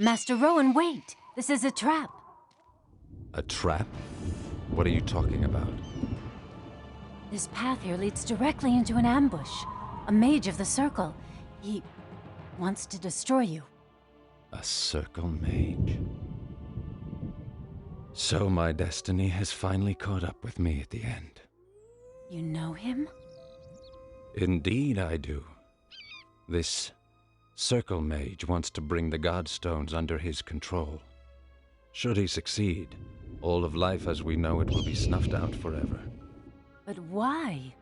Master Rowan, wait! This is a trap. A trap? What are you talking about? This path here leads directly into an ambush. A mage of the Circle. He wants to destroy you. A Circle mage? So my destiny has finally caught up with me at the end. You know him? Indeed I do. This Circle mage wants to bring the Godstones under his control. Should he succeed, all of life as we know it will be snuffed out forever. But why?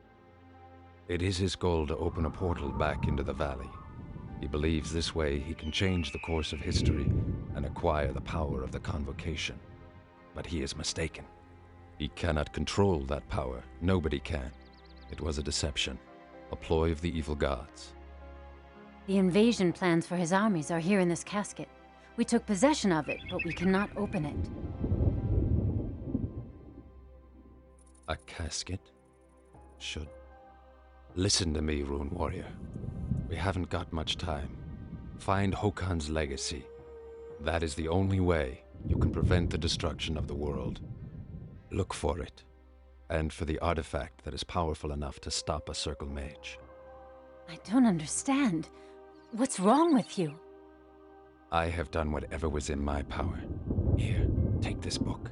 It is his goal to open a portal back into the valley. He believes this way he can change the course of history and acquire the power of the Convocation. But he is mistaken. He cannot control that power. Nobody can. It was a deception, a ploy of the evil gods. The invasion plans for his armies are here in this casket. We took possession of it, but we cannot open it. A casket? Should... Listen to me, Rune Warrior. We haven't got much time. Find Hokan's legacy. That is the only way you can prevent the destruction of the world. Look for it, and for the artifact that is powerful enough to stop a Circle mage. I don't understand. What's wrong with you? I have done whatever was in my power. Here, take this book.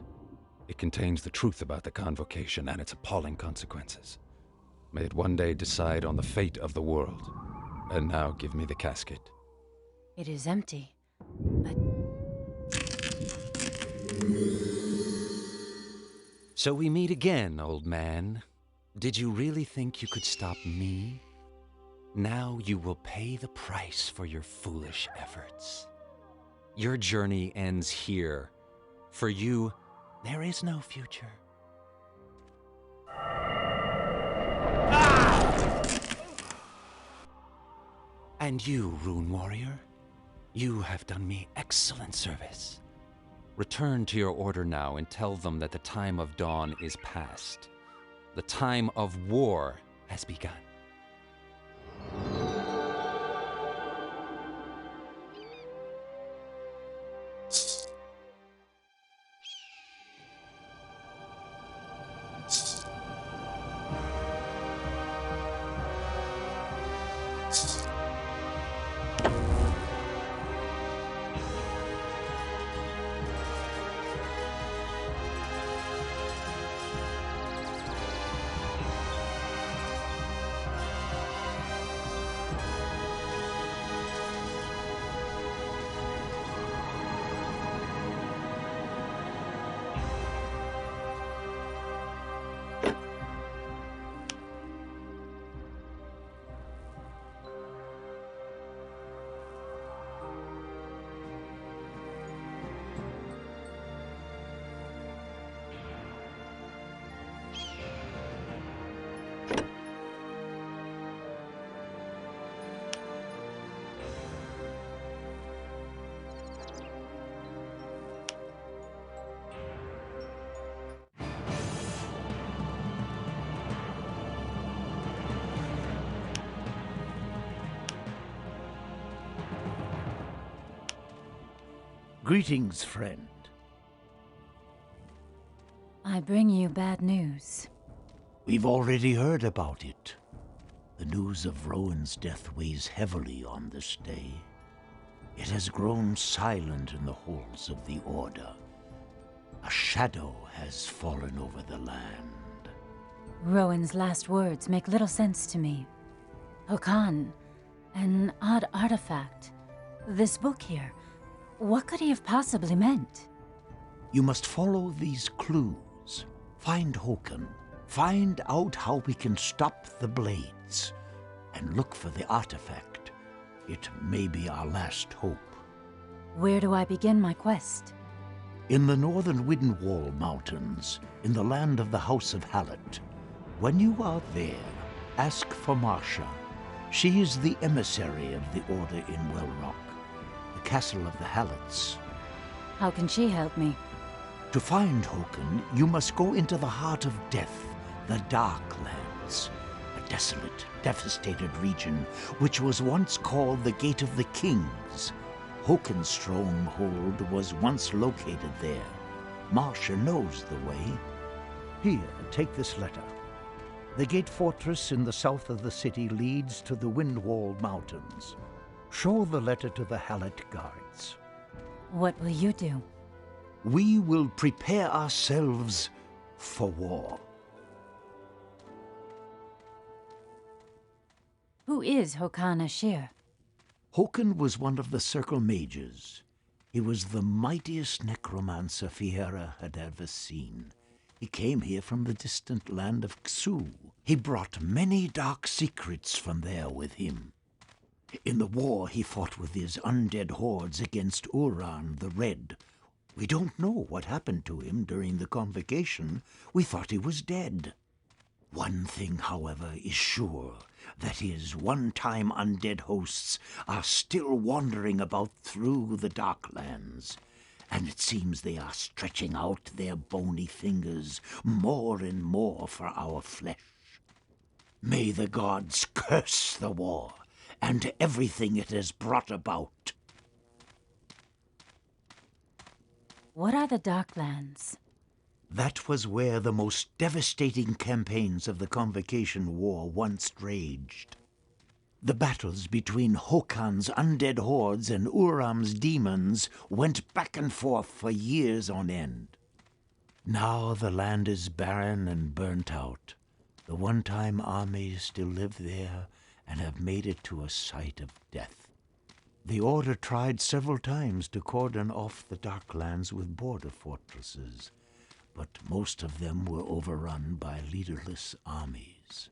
It contains the truth about the Convocation and its appalling consequences. May it one day decide on the fate of the world. And now give me the casket. It is empty, but... So we meet again, old man. Did you really think you could stop me? Now you will pay the price for your foolish efforts. Your journey ends here. For you, there is no future. And you, Rune Warrior, you have done me excellent service. Return to your order now and tell them that the time of dawn is past. The time of war has begun. Greetings, friend. I bring you bad news. We've already heard about it. The news of Rowan's death weighs heavily on this day. It has grown silent in the halls of the Order. A shadow has fallen over the land. Rowan's last words make little sense to me. Hokan, an odd artifact. This book here. What could he have possibly meant? You must follow these clues. Find Hokan. Find out how we can stop the blades. And look for the artifact. It may be our last hope. Where do I begin my quest? In the northern Windwall Mountains, in the land of the House of Hallett. When you are there, ask for Marsha. She is the emissary of the Order in Wellrock, the castle of the Halletts. How can she help me? To find Hokan, you must go into the heart of death, the Darklands, a desolate, devastated region which was once called the Gate of the Kings. Hokan's stronghold was once located there. Marsha knows the way. Here, take this letter. The gate fortress in the south of the city leads to the Windwall Mountains. Show the letter to the Hallett guards. What will you do? We will prepare ourselves for war. Who is Hokan Ashir? Hokan was one of the Circle Mages. He was the mightiest necromancer Fiera had ever seen. He came here from the distant land of Xu. He brought many dark secrets from there with him. In the war, he fought with his undead hordes against Uran the Red. We don't know what happened to him during the convocation. We thought he was dead. One thing, however, is sure, that his one-time undead hosts are still wandering about through the Darklands, and it seems they are stretching out their bony fingers more and more for our flesh. May the gods curse the war and everything it has brought about. What are the Darklands? That was where the most devastating campaigns of the Convocation War once raged. The battles between Hokan's undead hordes and Uram's demons went back and forth for years on end. Now the land is barren and burnt out. The one-time armies still live there and have made it to a site of death. The Order tried several times to cordon off the Darklands with border fortresses, but most of them were overrun by leaderless armies.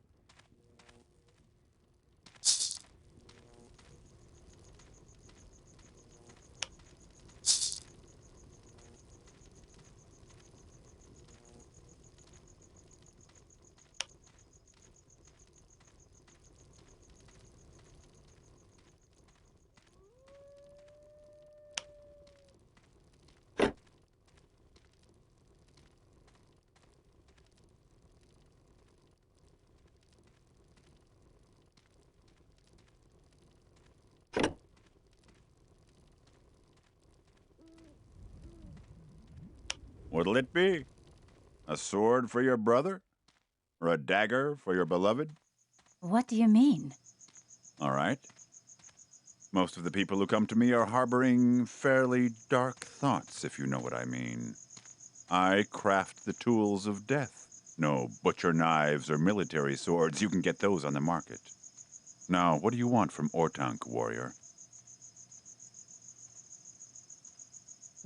What'll it be? A sword for your brother? Or a dagger for your beloved? What do you mean? All right. Most of the people who come to me are harboring fairly dark thoughts, if you know what I mean. I craft the tools of death. No butcher knives or military swords. You can get those on the market. Now, what do you want from Ortank, warrior?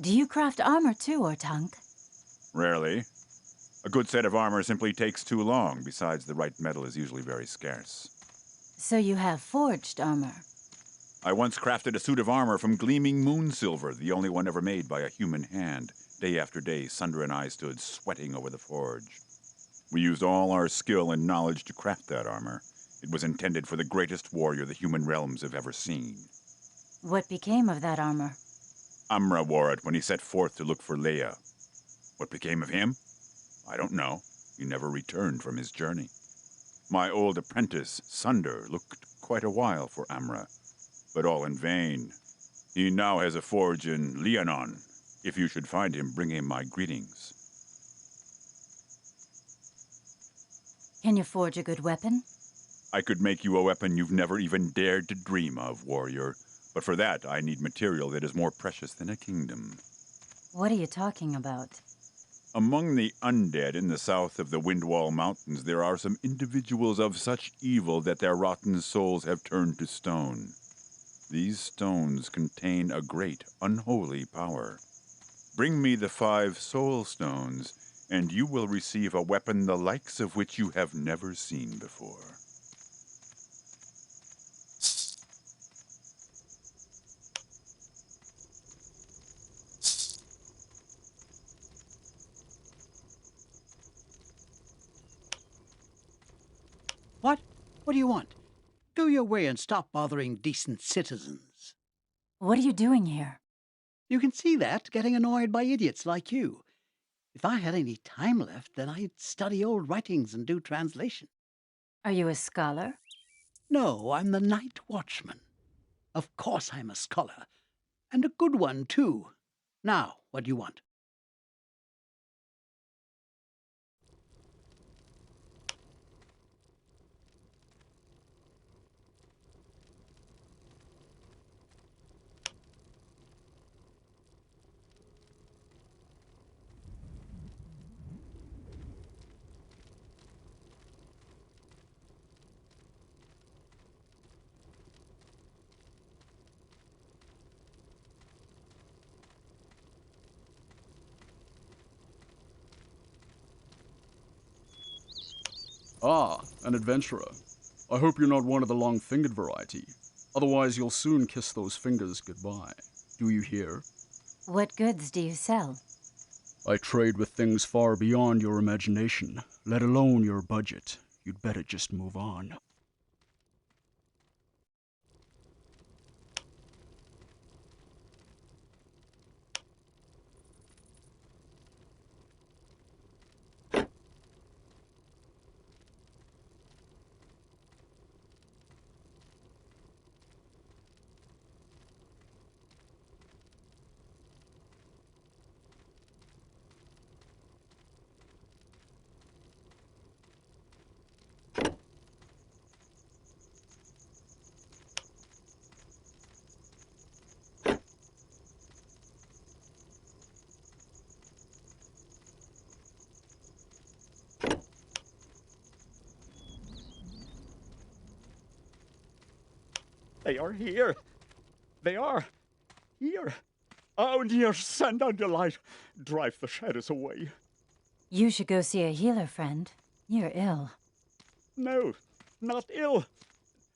Do you craft armor too, Ortank? Rarely. A good set of armor simply takes too long. Besides, the right metal is usually very scarce. So you have forged armor? I once crafted a suit of armor from gleaming moon silver, the only one ever made by a human hand. Day after day, Sundra and I stood sweating over the forge. We used all our skill and knowledge to craft that armor. It was intended for the greatest warrior the human realms have ever seen. What became of that armor? Amra wore it when he set forth to look for Leia. What became of him? I don't know. He never returned from his journey. My old apprentice, Sunder, looked quite a while for Amra, but all in vain. He now has a forge in Liannon. If you should find him, bring him my greetings. Can you forge a good weapon? I could make you a weapon you've never even dared to dream of, warrior. But for that, I need material that is more precious than a kingdom. What are you talking about? Among the undead in the south of the Windwall Mountains, there are some individuals of such evil that their rotten souls have turned to stone. These stones contain a great, unholy power. Bring me the 5 soul stones, and you will receive a weapon the likes of which you have never seen before. What? What do you want? Go your way and stop bothering decent citizens. What are you doing here? You can see that, getting annoyed by idiots like you. If I had any time left, then I'd study old writings and do translation. Are you a scholar? No, I'm the night watchman. Of course I'm a scholar. And a good one, too. Now, what do you want? Ah, an adventurer. I hope you're not one of the long-fingered variety. Otherwise, you'll soon kiss those fingers goodbye. Do you hear? What goods do you sell? I trade with things far beyond your imagination, let alone your budget. You'd better just move on. They are here. They are here. Oh, dear, send out the light. Drive the shadows away. You should go see a healer, friend. You're ill. No, not ill.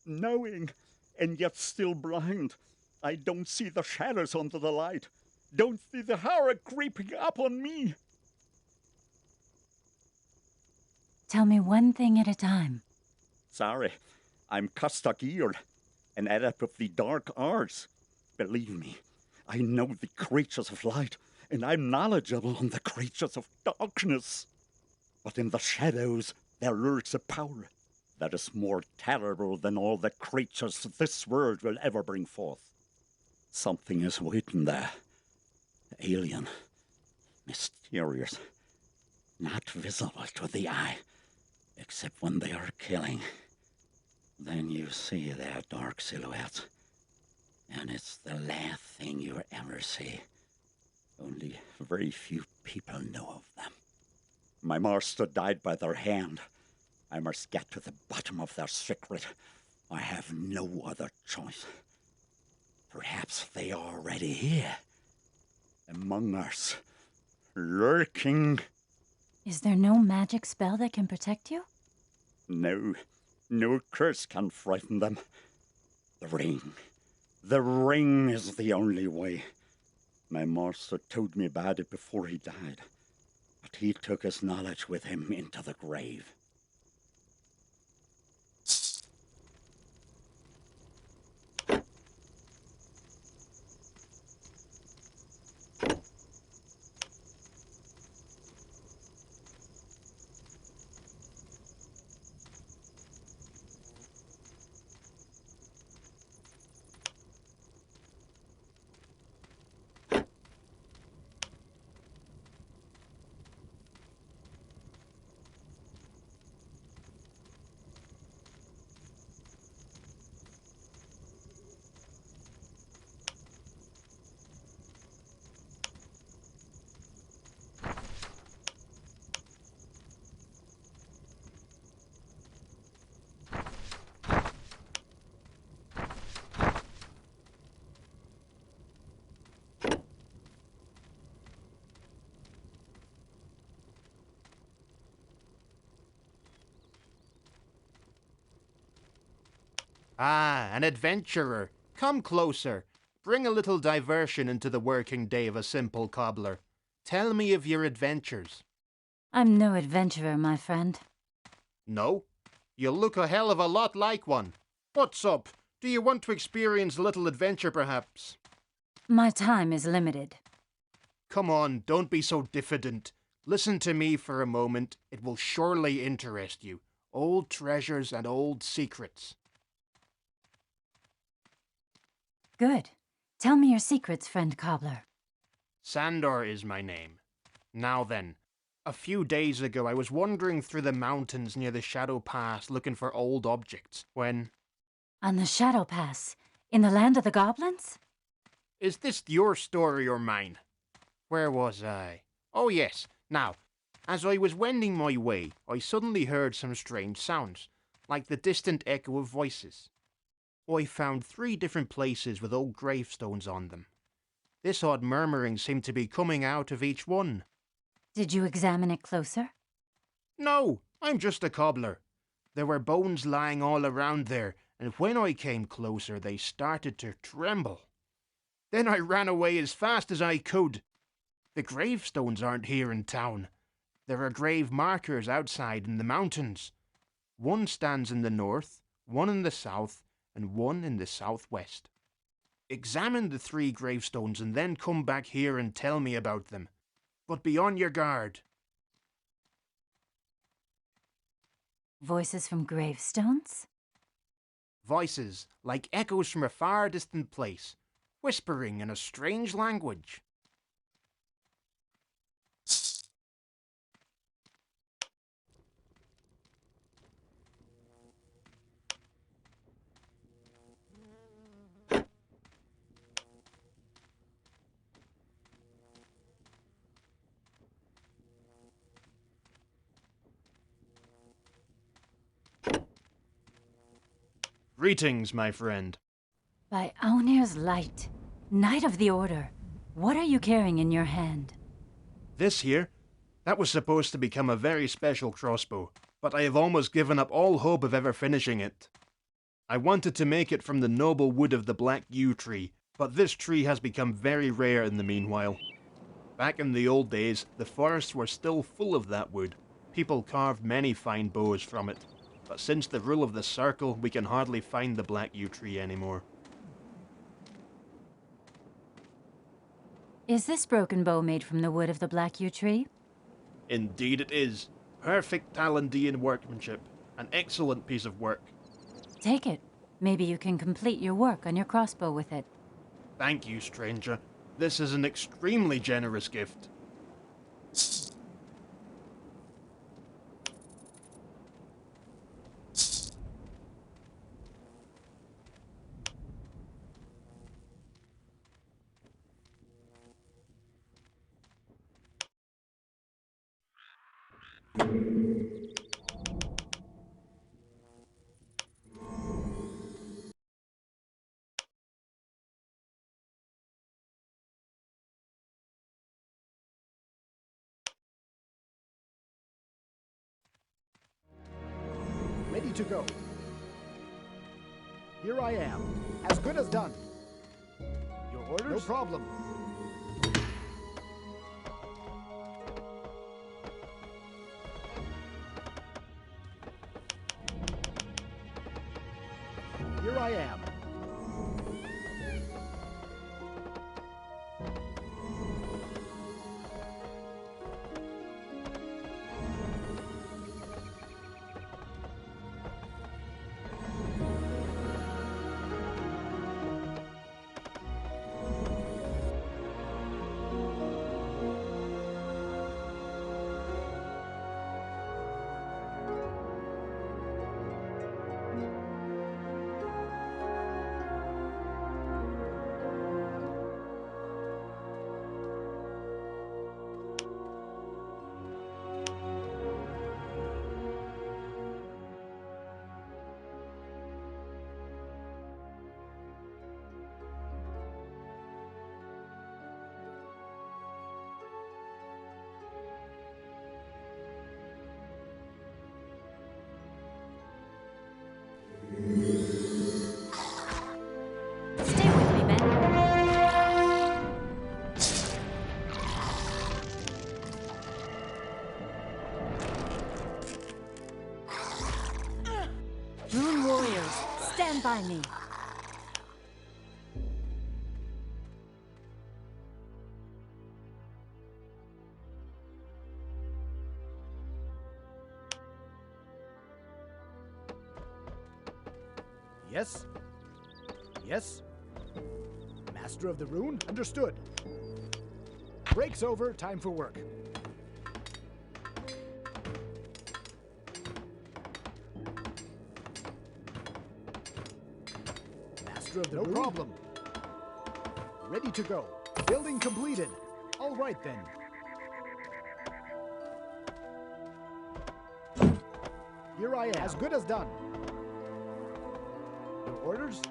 Knowing, and yet still blind. I don't see the shadows under the light. Don't see the horror creeping up on me. Tell me one thing at a time. Sorry, I'm Kastagir, an adept of the dark arts. Believe me, I know the creatures of light, and I'm knowledgeable on the creatures of darkness. But in the shadows there lurks a power that is more terrible than all the creatures this world will ever bring forth. Something is waiting there. Alien, mysterious, not visible to the eye, except when they are killing. Then you see their dark silhouettes, and it's the last thing you ever see. Only very few people know of them. My master died by their hand. I must get to the bottom of their secret. I have no other choice. Perhaps they are already here, among us, lurking. Is there no magic spell that can protect you? No, no curse can frighten them. The ring is the only way. My master told me about it before he died, but he took his knowledge with him into the grave. Ah, an adventurer. Come closer. Bring a little diversion into the working day of a simple cobbler. Tell me of your adventures. I'm no adventurer, my friend. No? You look a hell of a lot like one. What's up? Do you want to experience a little adventure, perhaps? My time is limited. Come on, don't be so diffident. Listen to me for a moment. It will surely interest you. Old treasures and old secrets. Good. Tell me your secrets, friend Cobbler. Sandor is my name. Now then, a few days ago I was wandering through the mountains near the Shadow Pass looking for old objects when... On the Shadow Pass, in the land of the goblins? Is this your story or mine? Where was I? Oh yes, now, as I was wending my way, I suddenly heard some strange sounds, like the distant echo of voices. I found 3 different places with old gravestones on them. This odd murmuring seemed to be coming out of each one. Did you examine it closer? No, I'm just a cobbler. There were bones lying all around there, and when I came closer, they started to tremble. Then I ran away as fast as I could. The gravestones aren't here in town. There are grave markers outside in the mountains. One stands in the north, one in the south, and one in the southwest. Examine the 3 gravestones and then come back here and tell me about them. But be on your guard. Voices from gravestones? Voices like echoes from a far distant place, whispering in a strange language. Greetings, my friend. By Aunir's light, Knight of the Order, what are you carrying in your hand? This here, that was supposed to become a very special crossbow, but I have almost given up all hope of ever finishing it. I wanted to make it from the noble wood of the black yew tree, but this tree has become very rare in the meanwhile. Back in the old days, the forests were still full of that wood. People carved many fine bows from it. But since the rule of the circle, we can hardly find the black yew tree anymore. Is this broken bow made from the wood of the black yew tree? Indeed it is. Perfect Talandian workmanship. An excellent piece of work. Take it. Maybe you can complete your work on your crossbow with it. Thank you, stranger. This is an extremely generous gift. Ready to go. Here I am. As good as done. Your orders? No problem. Here I am. Stay with me, Ben. Rune warriors, stand by me. Yes? Yes? Master of the rune? Understood. Break's over, time for work. Master of the rune? No problem. Ready to go. Building completed. All right then. Here I am. As good as done. Your orders?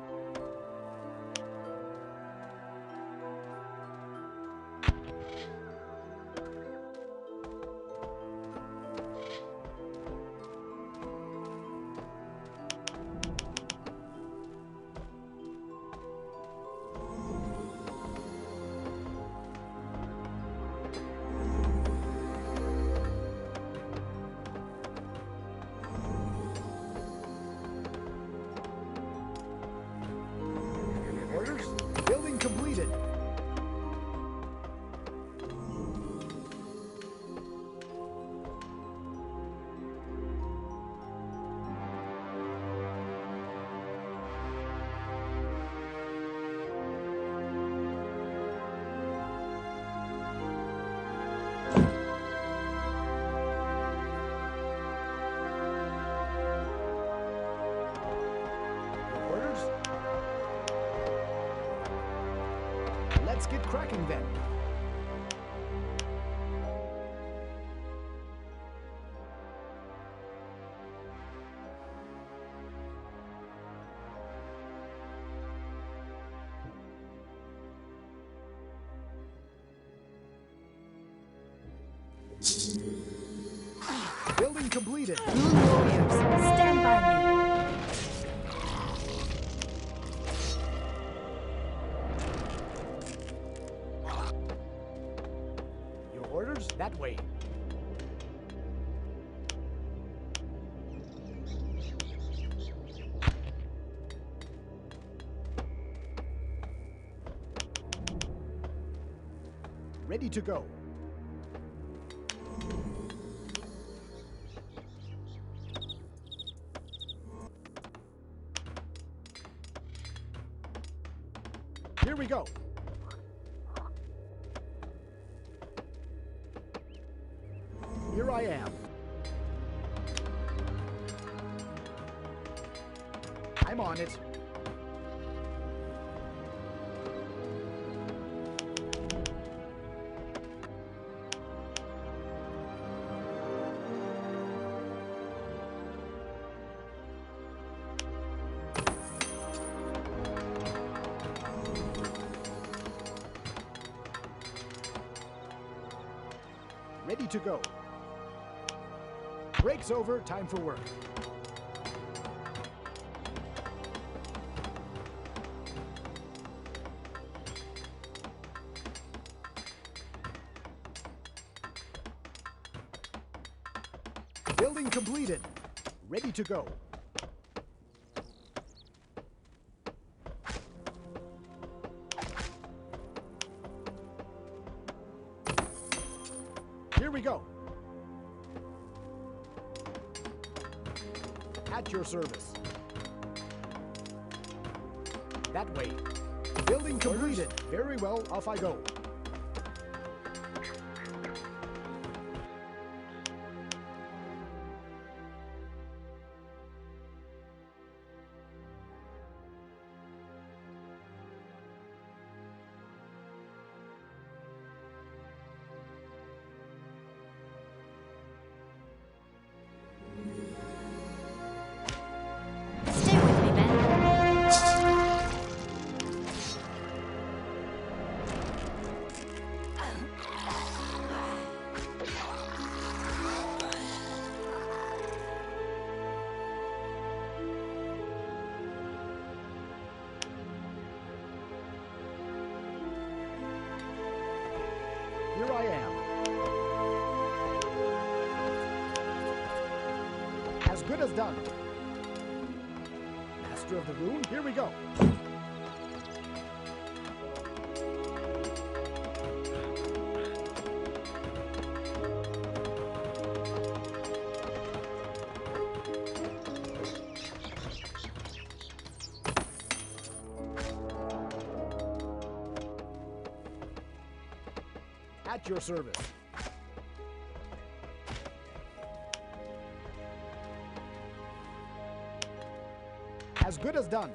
Building completed. Orders? Let's get cracking then. Building completed. Moon warriors, stand by me. Your orders? That way. Ready to go. Here we go. Here I am. I'm on it. Ready to go. Break's over, time for work. Building completed. Ready to go. Here we go. At your service. That way. Building completed. Very well, off I go. Stay with me, Ben. Here I am. As good as done. Master of the rune, here we go. At your service. As good as done.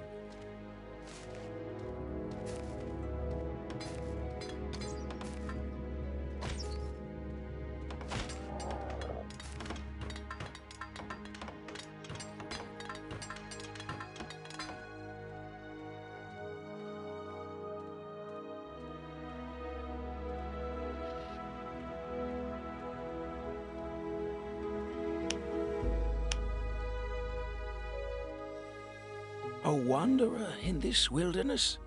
A wanderer in this wilderness?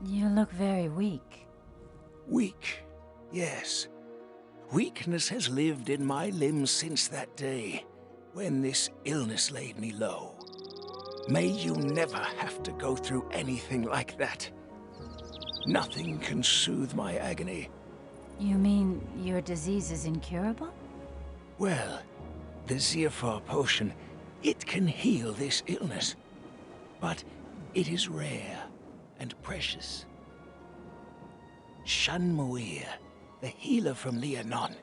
You look very weak. Weak, yes. Weakness has lived in my limbs since that day, when this illness laid me low. May you never have to go through anything like that. Nothing can soothe my agony. You mean your disease is incurable? Well, the Zephyr potion, it can heal this illness. But it is rare and precious. Shanmuir, the healer from Liannon,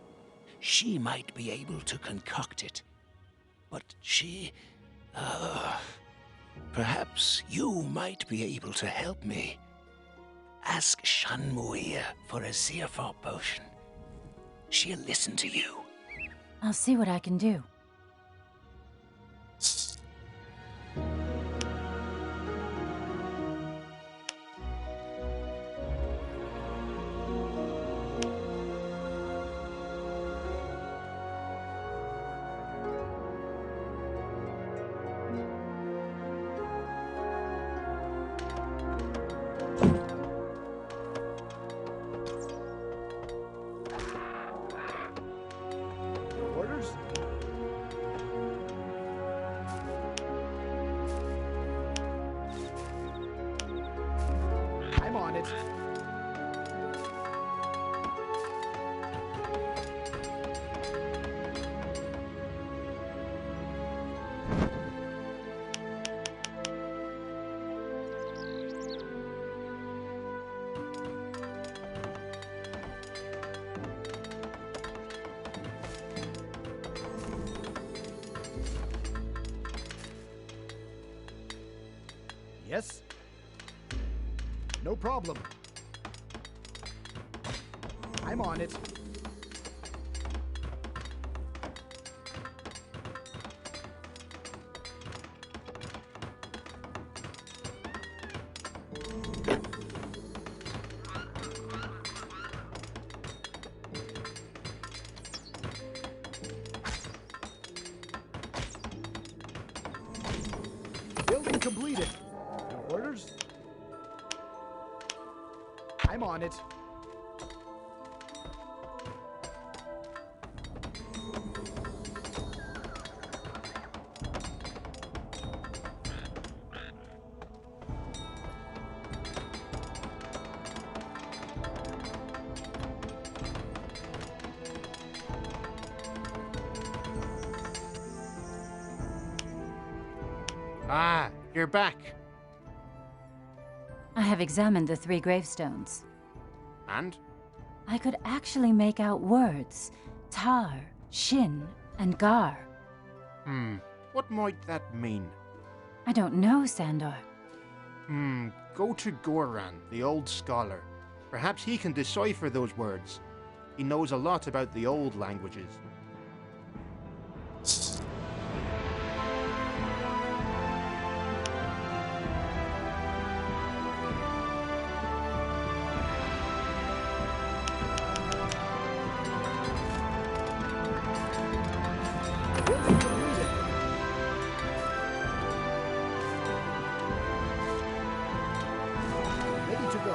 she might be able to concoct it. But she... perhaps you might be able to help me. Ask Shanmuir for a Zephyr potion. She'll listen to you. I'll see what I can do. Orders? I'm on it. Yes? No problem. I'm on it. Building completed. Orders? I'm on it. Ah, you're back. I have examined the 3 gravestones. And? I could actually make out words. Tar, Shin, and Gar. What might that mean? I don't know, Sandor. Go to Goran, the old scholar. Perhaps he can decipher those words. He knows a lot about the old languages. Building completed. Ready to go.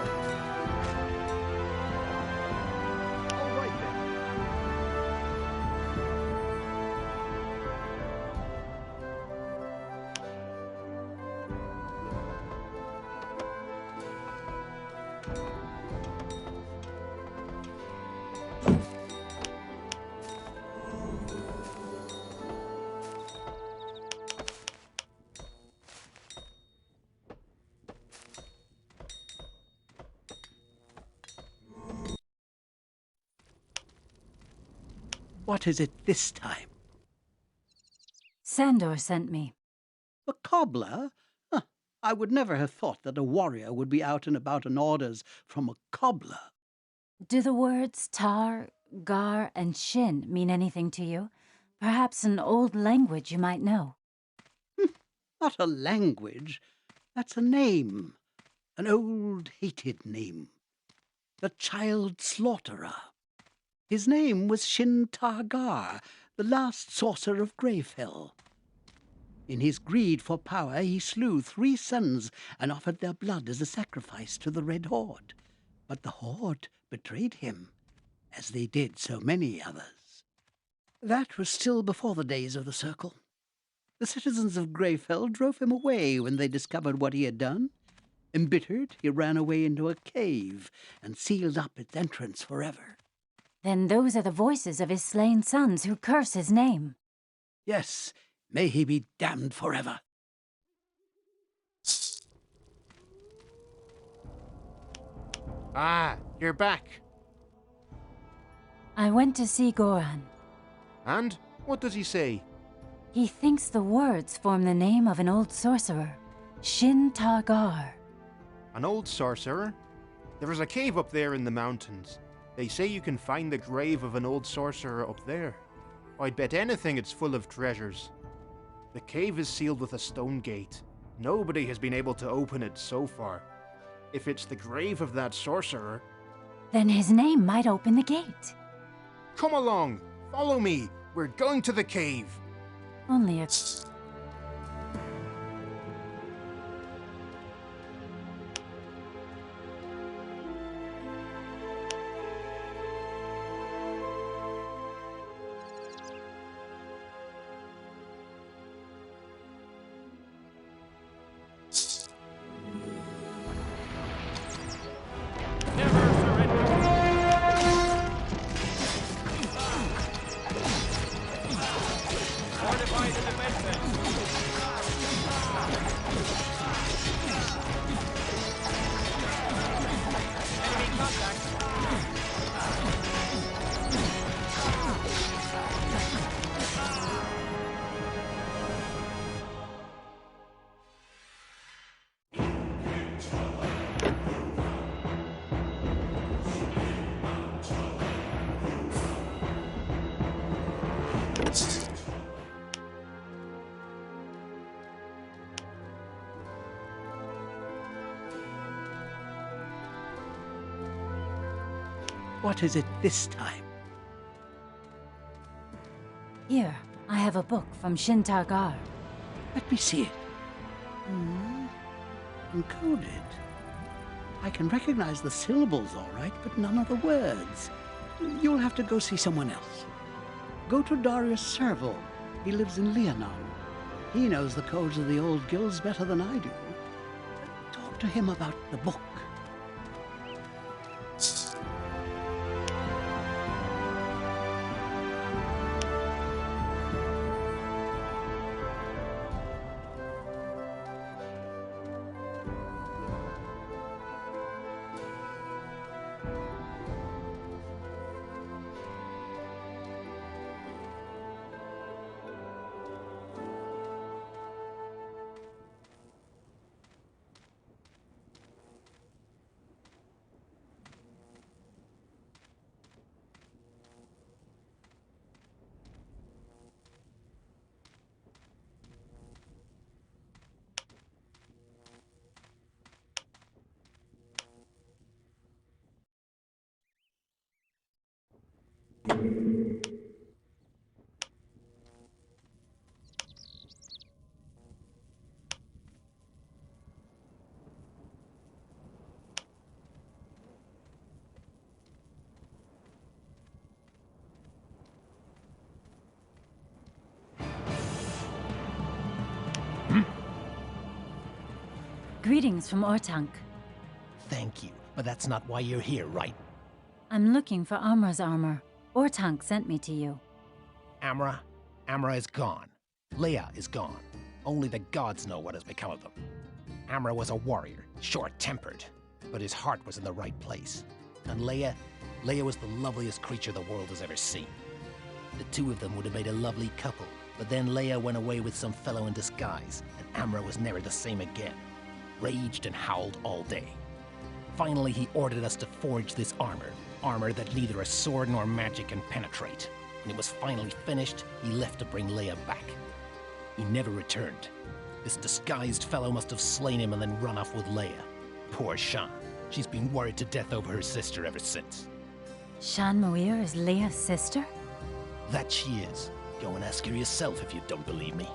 All right then. What is it this time? Sandor sent me. A cobbler? Huh, I would never have thought that a warrior would be out and about on orders from a cobbler. Do the words tar, gar, and shin mean anything to you? Perhaps an old language you might know. Not a language. That's a name. An old, hated name. The Child Slaughterer. His name was Shin Targar, the last sorcerer of Greyfell. In his greed for power, he slew 3 sons and offered their blood as a sacrifice to the Red Horde. But the Horde betrayed him, as they did so many others. That was still before the days of the Circle. The citizens of Greyfell drove him away when they discovered what he had done. Embittered, he ran away into a cave and sealed up its entrance forever. Then those are the voices of his slain sons who curse his name. Yes, may he be damned forever. Ah, you're back. I went to see Goran. And? What does he say? He thinks the words form the name of an old sorcerer, Shin Targar. An old sorcerer? There is a cave up there in the mountains. They say you can find the grave of an old sorcerer up there. I'd bet anything it's full of treasures. The cave is sealed with a stone gate. Nobody has been able to open it so far. If it's the grave of that sorcerer... Then his name might open the gate. Come along! Follow me! We're going to the cave! Only a... What is it this time? Here, I have a book from Shin Targar. Let me see it. Encoded. I can recognize the syllables all right, but none of the words. You'll have to go see someone else. Go to Darius Serval. He lives in Liannon. He knows the codes of the old guilds better than I do. Talk to him about the book. Greetings from Ortank. Thank you, but that's not why you're here, right? I'm looking for Amra's armor. Ortank sent me to you. Amra? Amra is gone. Leia is gone. Only the gods know what has become of them. Amra was a warrior, short-tempered, but his heart was in the right place. And Leia was the loveliest creature the world has ever seen. The two of them would have made a lovely couple, but then Leia went away with some fellow in disguise, and Amra was never the same again. Raged and howled all day. Finally, he ordered us to forge this armor that neither a sword nor magic can penetrate. When it was finally finished, he left to bring Leia back. He never returned. This disguised fellow must have slain him and then run off with Leia. Poor Shan. She's been worried to death over her sister ever since. Shan Muir is Leia's sister? That she is. Go and ask her yourself if you don't believe me.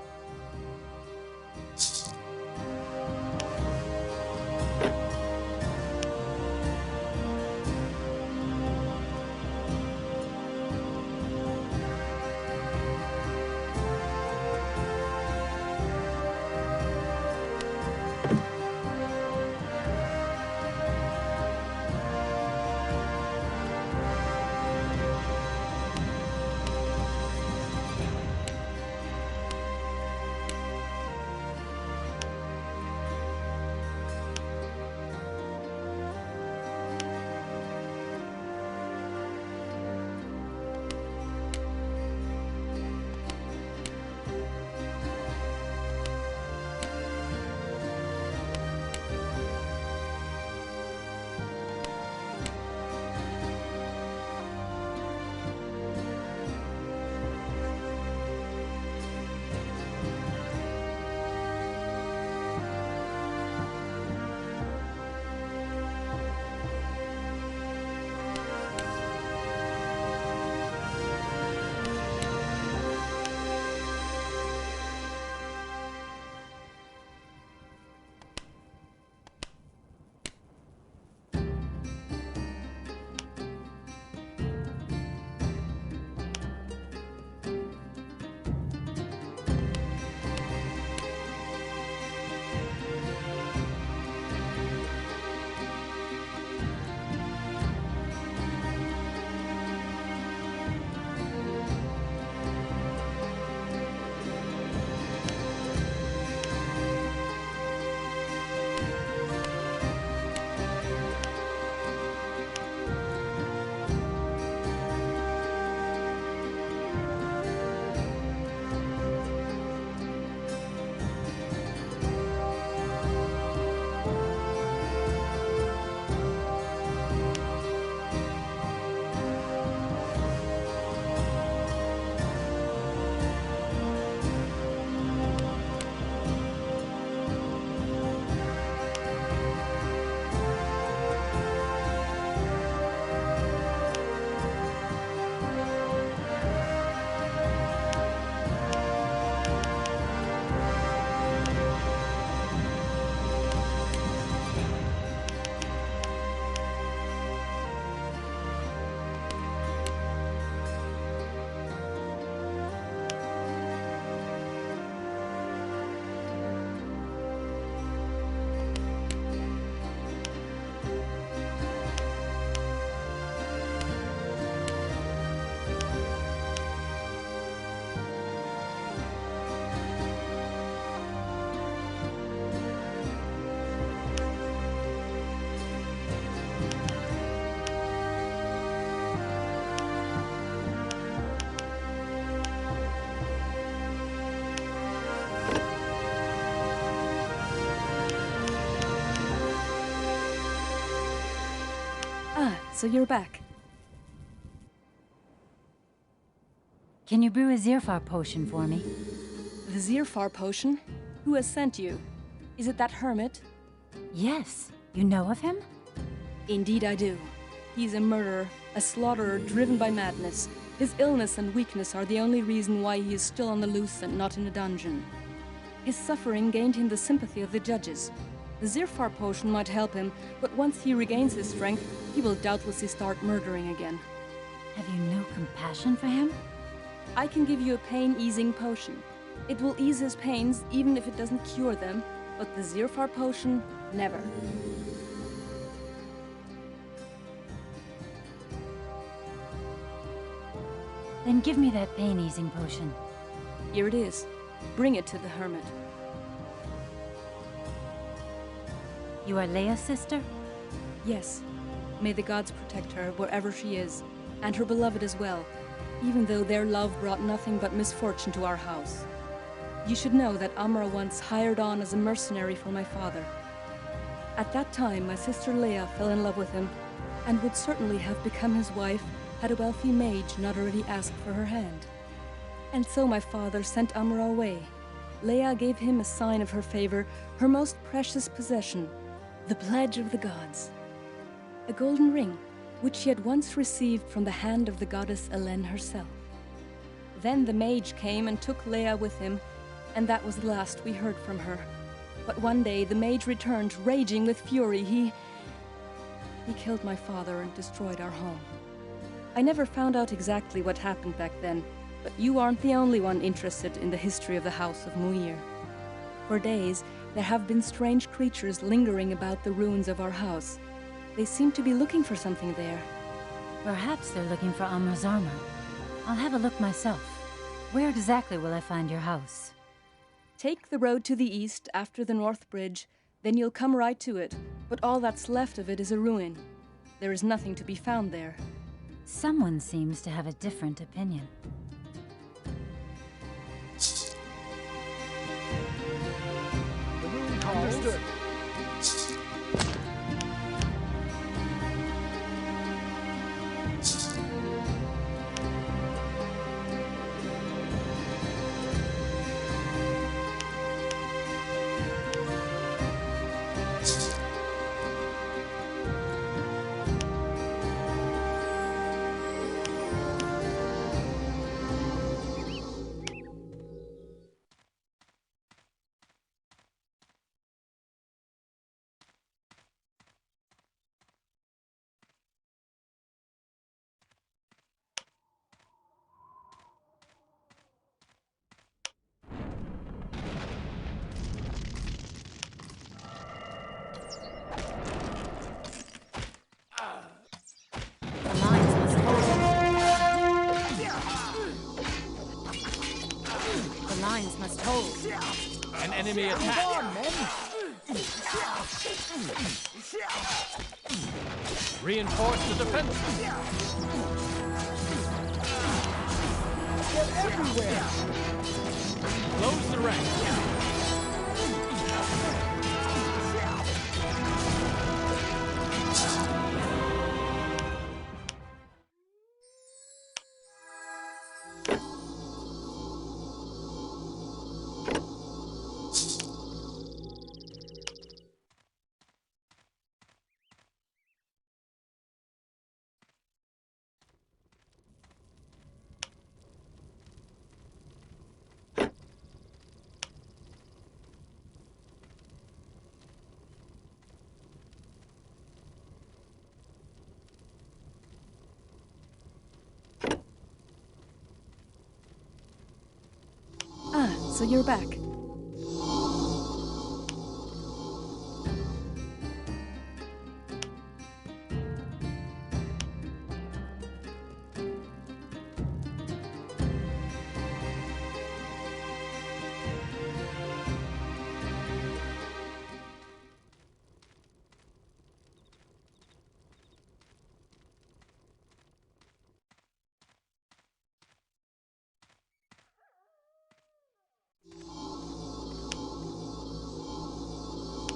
So you're back. Can you brew a Zirfar potion for me? The Zirfar potion? Who has sent you? Is it that hermit? Yes. You know of him? Indeed I do. He's a murderer, a slaughterer driven by madness. His illness and weakness are the only reason why he is still on the loose and not in a dungeon. His suffering gained him the sympathy of the judges. The Zirfar potion might help him, but once he regains his strength, he will doubtlessly start murdering again. Have you no compassion for him? I can give you a pain-easing potion. It will ease his pains even if it doesn't cure them, but the Zirfar potion, never. Then give me that pain-easing potion. Here it is. Bring it to the hermit. You are Leia's sister? Yes. May the gods protect her wherever she is, and her beloved as well. even though their love brought nothing but misfortune to our house. You should know that Amra once hired on as a mercenary for my father. At that time, my sister Leia fell in love with him, and would certainly have become his wife had a wealthy mage not already asked for her hand. And so my father sent Amra away. Leia gave him a sign of her favor, her most precious possession, the pledge of the gods. A golden ring, which she had once received from the hand of the goddess Eleni herself. Then the mage came and took Leia with him, and that was the last we heard from her. But one day the mage returned, raging with fury. He killed my father and destroyed our home. I never found out exactly what happened back then, but you aren't the only one interested in the history of the House of Muir. For days, there have been strange creatures lingering about the ruins of our house. They seem to be looking for something there. Perhaps they're looking for Amra's armor. I'll have a look myself. Where exactly will I find your house? Take the road to the east after the North Bridge, then you'll come right to it. But all that's left of it is a ruin. There is nothing to be found there. Someone seems to have a different opinion. The moon calls. Understood. An enemy attack! Reinforce the defenses! They're everywhere! Close the ranks! So you're back.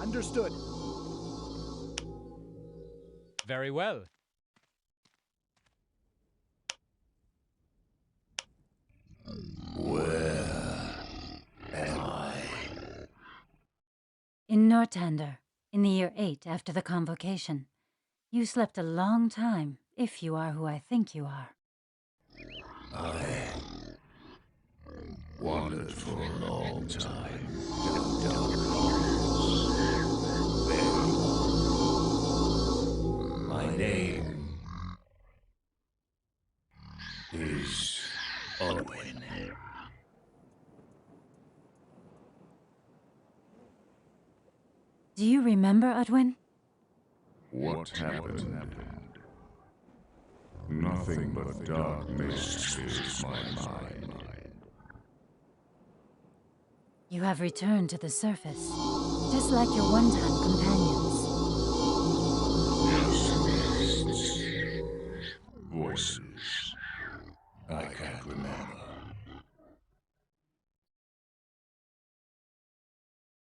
Understood. Very well. Where am I? In Nortander, in the year 8 after the convocation. You slept a long time, if you are who I think you are. I wandered for a long time. My name is Odwin. Do you remember, Udwin? What happened? Nothing but dark mist fills my mind. You have returned to the surface, just like your one-time companions. Voices. I can't remember.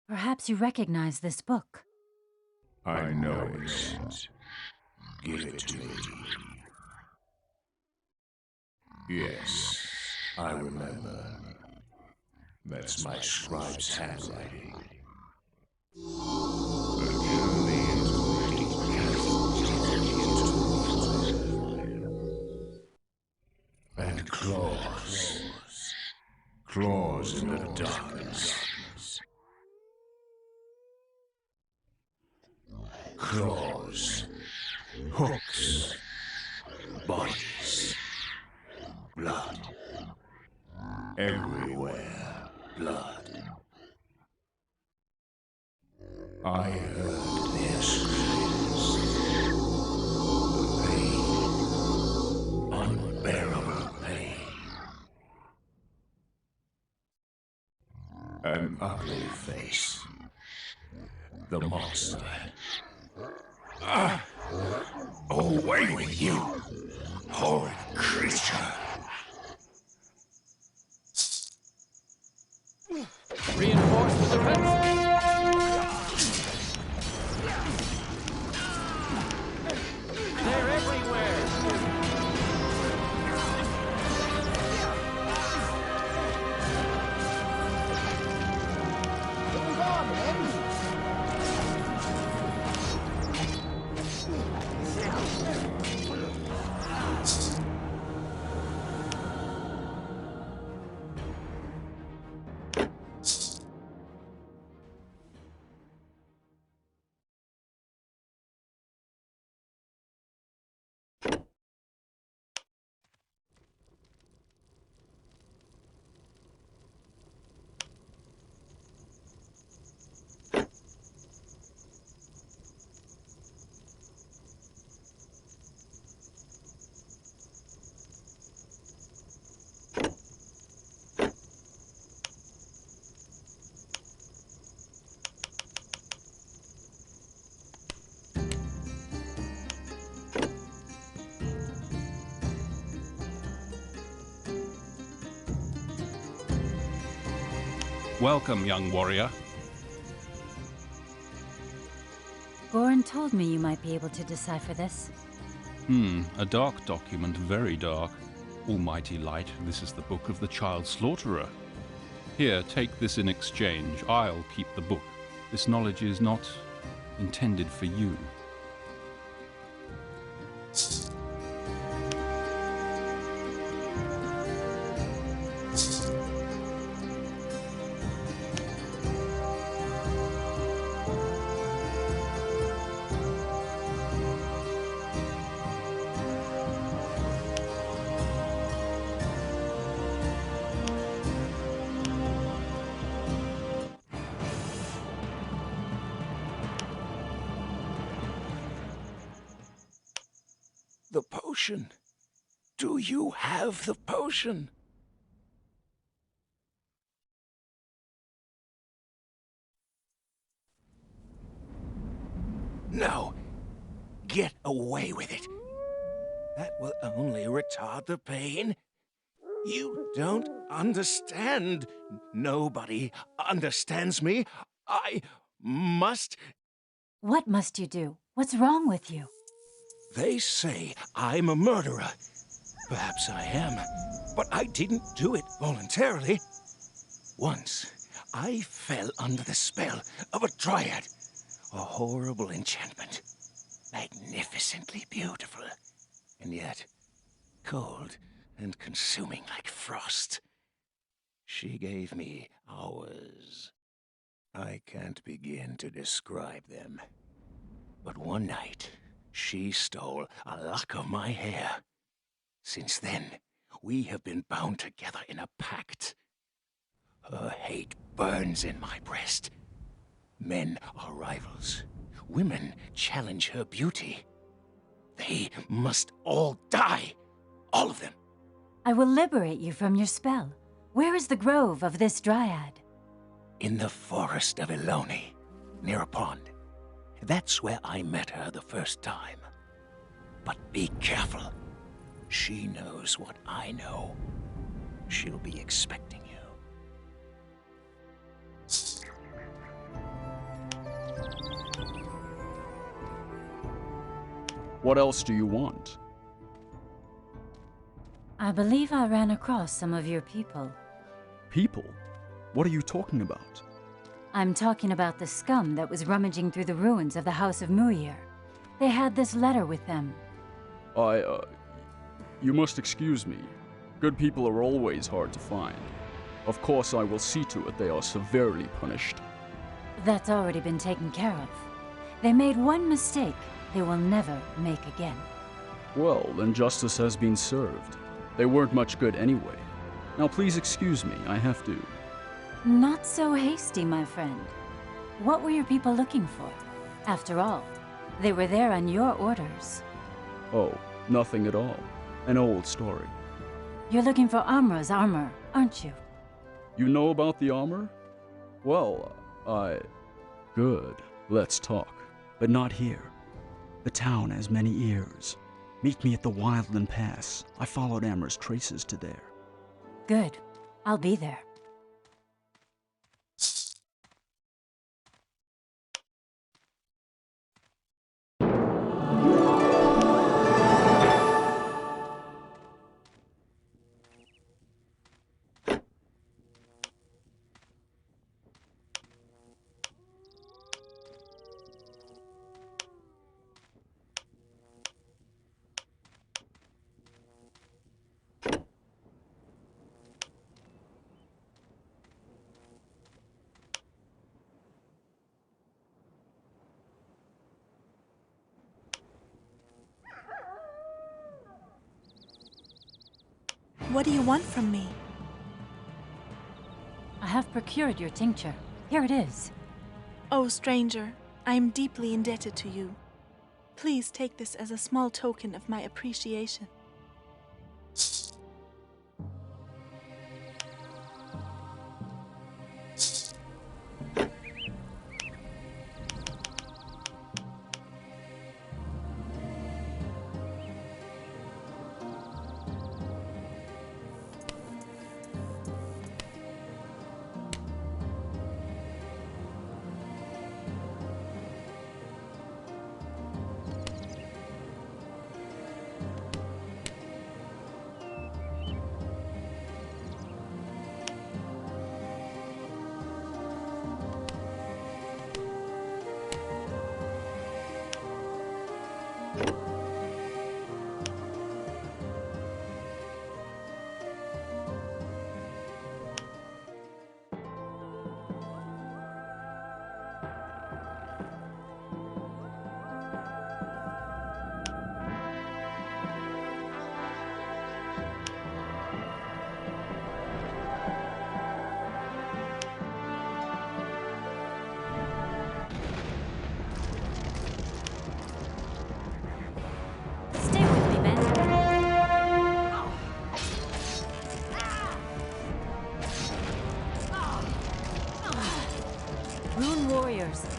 Perhaps you recognize this book. I know it. Give it to me. Yes, I remember. That's my scribe's handwriting. The journey into the deep and claws. Claws in the darkness. Claws. Hooks. Bodies. Blood. Everywhere. Blood. I heard their screams. The pain. Unbearable pain. An ugly face. The monster. Away with you, horrid creature. Reinforce the defenses. They're everywhere. Move on, men. Welcome, young warrior. Goran told me you might be able to decipher this. A dark document, very dark. Almighty light, this is the book of the child slaughterer. Here, take this in exchange. I'll keep the book. This knowledge is not intended for you. The potion. Do you have the potion? No. Get away with it. That will only retard the pain. You don't understand. Nobody understands me. I must... What must you do? What's wrong with you? They say I'm a murderer. Perhaps I am, but I didn't do it voluntarily. Once, I fell under the spell of a dryad. A horrible enchantment. Magnificently beautiful, and yet cold and consuming like frost. She gave me hours. I can't begin to describe them. But one night, she stole a lock of my hair. Since then, we have been bound together in a pact. Her hate burns in my breast. Men are rivals. Women challenge her beauty. They must all die. All of them. I will liberate you from your spell. Where is the grove of this dryad? In the forest of Eloni, near a pond. That's where I met her the first time. But be careful. She knows what I know. She'll be expecting you. What else do you want? I believe I ran across some of your people. People? What are you talking about? I'm talking about the scum that was rummaging through the ruins of the House of Muir. They had this letter with them. You must excuse me. Good people are always hard to find. Of course, I will see to it they are severely punished. That's already been taken care of. They made one mistake they will never make again. Well, then justice has been served. They weren't much good anyway. Now please excuse me, I have to. Not so hasty, my friend. What were your people looking for? After all, they were there on your orders. Oh, nothing at all. An old story. You're looking for Amra's armor, aren't you? You know about the armor? Well, Good. Let's talk. But not here. The town has many ears. Meet me at the Wildland Pass. I followed Amra's traces to there. Good. I'll be there. What do you want from me? I have procured your tincture. Here it is. Oh, stranger, I am deeply indebted to you. Please take this as a small token of my appreciation.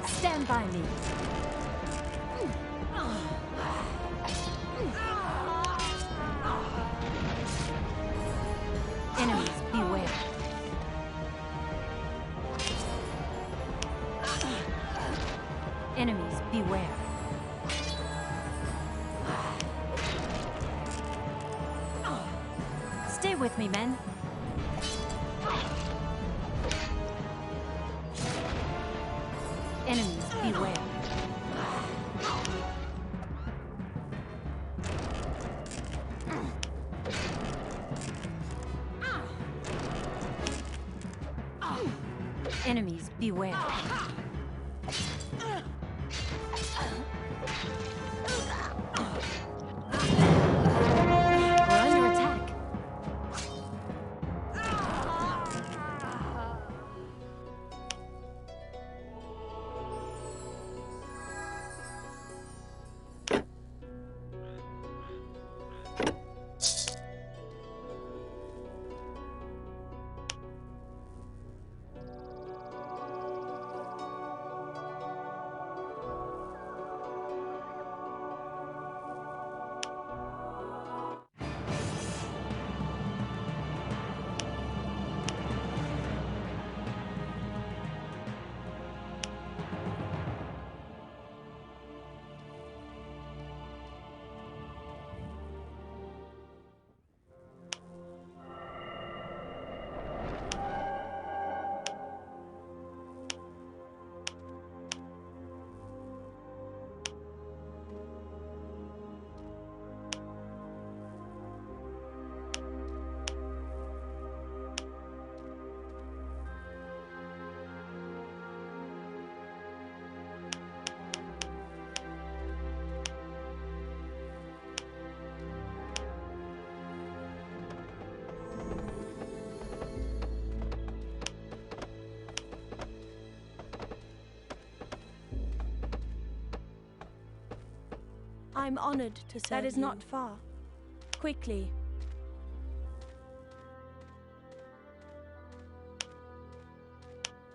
Stand by me. Enemies, beware. Enemies, beware. Stay with me, men. Enemies, beware. Enemies, beware. We're under attack. I'm honored to serve That is you. not far. Quickly.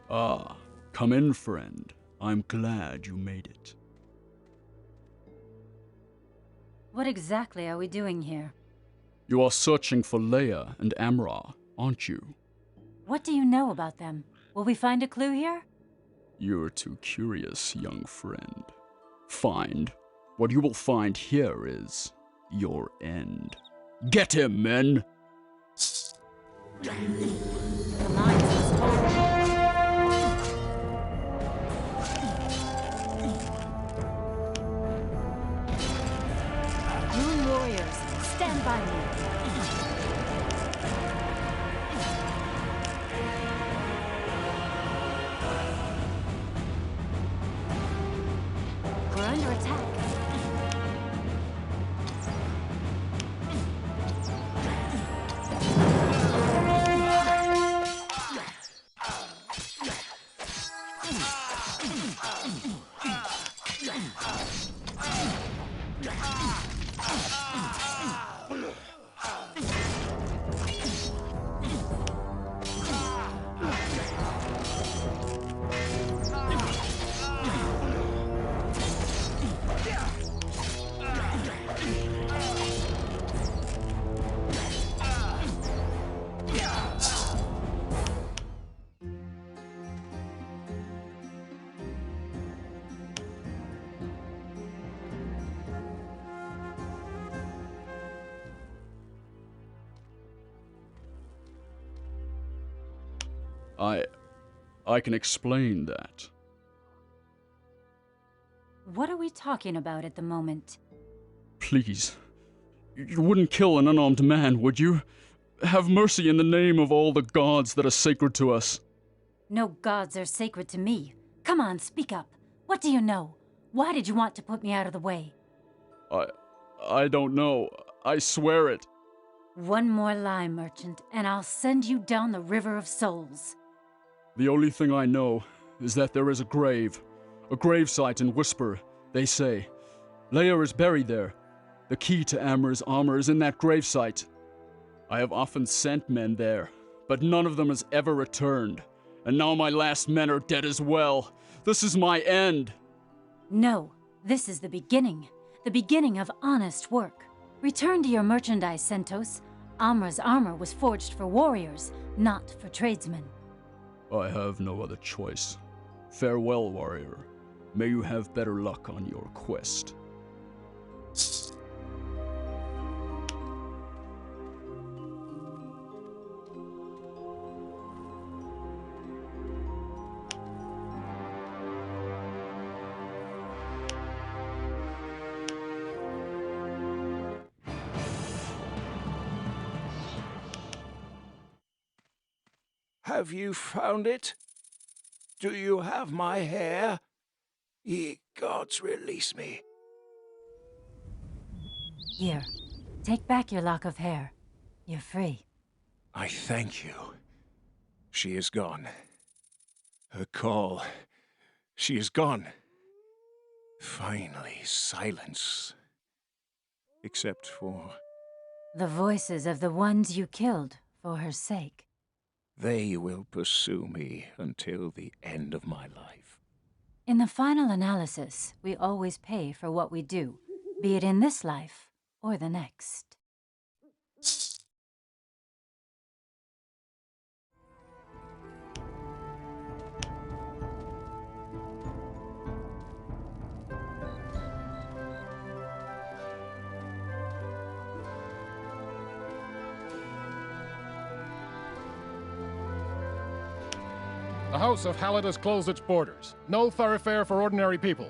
Ah, come in, friend. I'm glad you made it. What exactly are we doing here? You are searching for Leia and Amra, aren't you? What do you know about them? Will we find a clue here? You're too curious, young friend. Find. What you will find here is your end. Get him, men! The lines must hold. Moon warriors, stand by me. We're under attack. I can explain that. What are we talking about at the moment? Please. You wouldn't kill an unarmed man, would you? Have mercy in the name of all the gods that are sacred to us. No gods are sacred to me. Come on, speak up. What do you know? Why did you want to put me out of the way? I don't know. I swear it. One more lie, merchant, and I'll send you down the River of Souls. The only thing I know is that there is a gravesite in Whisper, they say. Leia is buried there. The key to Amra's armor is in that gravesite. I have often sent men there, but none of them has ever returned. And now my last men are dead as well. This is my end. No, this is the beginning of honest work. Return to your merchandise, Sentos. Amra's armor was forged for warriors, not for tradesmen. I have no other choice. Farewell, warrior. May you have better luck on your quest. Have you found it? Do you have my hair? Ye gods, release me. Here, take back your lock of hair. You're free. I thank you. She is gone. Her call. She is gone. Finally, silence. Except for... The voices of the ones you killed for her sake. They will pursue me until the end of my life. In the final analysis, we always pay for what we do, be it in this life or the next. The House of Hallett has closed its borders. No thoroughfare for ordinary people.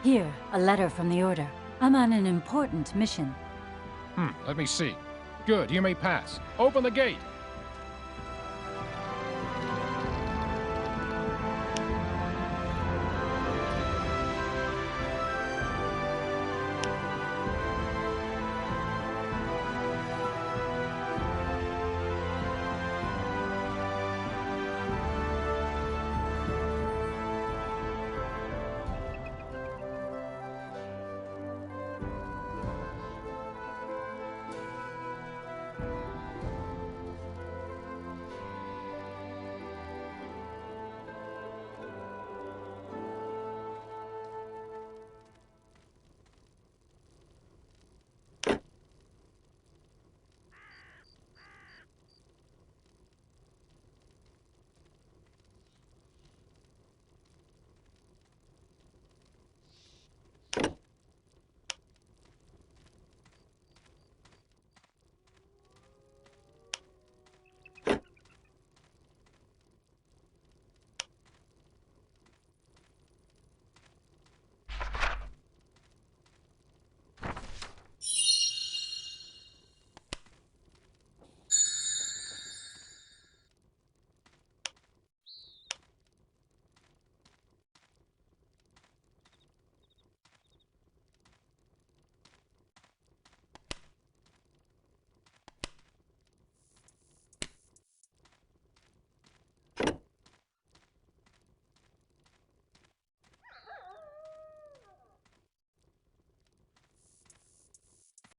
Here, a letter from the Order. I'm on an important mission. Let me see. Good, you may pass. Open the gate!